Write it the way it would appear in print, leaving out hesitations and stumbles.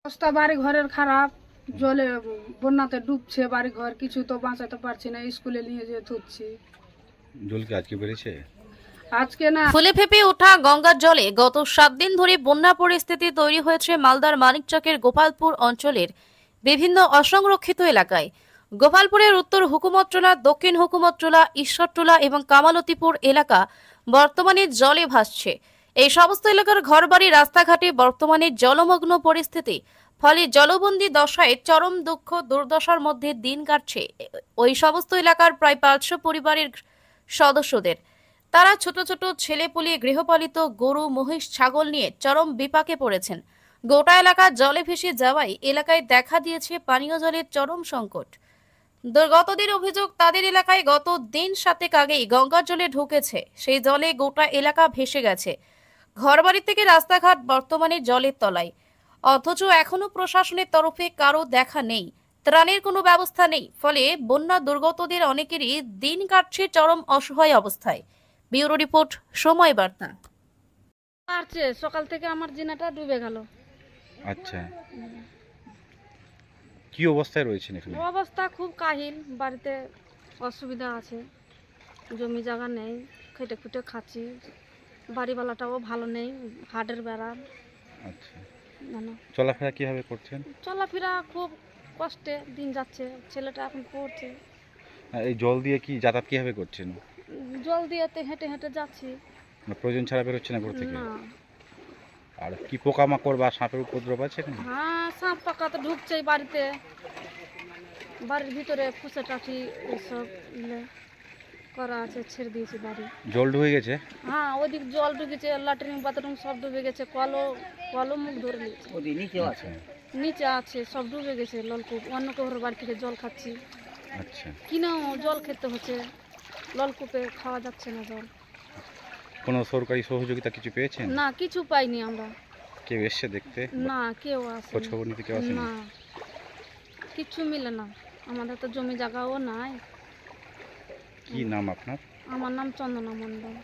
অবস্থা বাড়ি ঘরের খারাপ, জলে বন্যাতে ডুবছে বাড়ি ঘর, কিছু তো বাঁচাতে পারছি না, স্কুলে নিয়ে যেয়ে ধুচ্ছি। জল কি আজকে বেড়েছে? আজকে না, ফুলে ফেঁপে ওঠা গঙ্গার জলে গত 7 দিন ধরে বন্যা পরিস্থিতি তৈরি হয়েছে মালদার মানিকচকের গোপালপুর অঞ্চলের বিভিন্ন অসংরক্ষিত এলাকায়। গোপালপুরের উত্তর হুকুমতটোলা, দক্ষিণ হুকুমতটোলা, ঈশ্বরটোলা এবং কামালতিপুর এলাকা বর্তমানে জলে ভাসছে। এই সমস্ত এলাকার ঘরবাড়ি, রাস্তাঘাটে বর্তমানে জলমগ্ন পরিস্থিতি। ফলে জলবন্দী দশায় চরম দুঃখ দুর্দশার মধ্যে দিন কাটছে ওই সমস্ত এলাকার প্রায় 500 পরিবারের সদস্যদের। তারা ছোট ছোট ছেলেপুলে, গৃহপালিত গরু, মহিষ, ছাগল নিয়ে চরম বিপাকে পড়েছেন। গোটা এলাকা জলে ভেসে যাওয়ায় এলাকায় দেখা দিয়েছে পানীয় জলের চরম সংকট। গতদের অভিযোগ, তাদের এলাকায় গত দিন 7 আগেই গঙ্গার জলে ঢুকেছে, সেই জলে গোটা এলাকা ভেসে গেছে। ঘরবাড়ি থেকে রাস্তাঘাট বর্তমানে জলের তলায়, অথচ এখনো প্রশাসনের তরফে কারো দেখা নেই, ত্রাণের কোনো ব্যবস্থা নেই। ফলে বন্যা দুর্গতদের অনেকেরই দিন কাটছে চরম অসহায় অবস্থায়। ব্যুরো রিপোর্ট, সময় বার্তা। পারছে সকাল থেকে আমার জিনাটা ডুবে গেল। আচ্ছা, কি অবস্থায় রয়েছেন এখানে? অবস্থা খুব কাহিল, বাড়িতে অসুবিধা আছে, জমি জায়গা নেই, খেটে খুটে খাচ্ছি, বাড়িওয়ালাটাও ভালো নেই, হাটের বেড়া। আচ্ছা, জানো, চলাফেরা কিভাবে করছেন? চলাফেরা খুব কষ্টে দিন যাচ্ছে, ছেলেটা এখন পড়ছে। এই জল দিয়ে কি যাতায়াত কিভাবে করছেন? জল দিয়েতে হেঁটে হেঁটে যাচ্ছি। প্রয়োজন ছাড়া বেরোচ্ছে না ঘর থেকে? না, আর কি পোকামাকড় বা সাপের উপদ্রব আছে এখানে? হ্যাঁ, সাপ পাকা তো ঢুকছেই বাড়িতে, বাড়ির ভিতরে ফুসে টাঠি এইসব করা আছে, ছেড়ে দিয়েছি বাড়ি। জল ঢুকে গেছে? হ্যাঁ, ওদিক জল ঢুকেছে, ল্যাট্রিন বাথরুম সব ডুবে গেছে, কলও মুখ ধরে নিয়েছে, আচ্ছা নিচে আছে, সব ডুবে গেছে। নলকূপ, অন্য কারোর বাড়ি থেকে জল খাচ্ছি, আচ্ছা, কিনেও জল খেতে হচ্ছে, নলকূপে খাওয়া যাচ্ছে না জল। কোনো সরকারি সহযোগিতা কিছু পেয়েছেন? না, কিছু পাইনি আমরা। কেউ এসছে দেখতে? না, কেউ আসে খোঁজ খবর নিতে কেউ আসেনি? না, কিচ্ছু মিলে না, আমাদের তো জমি জায়গাও নাই। কি নাম আপনার? আমার নাম চন্দনা মণ্ডল।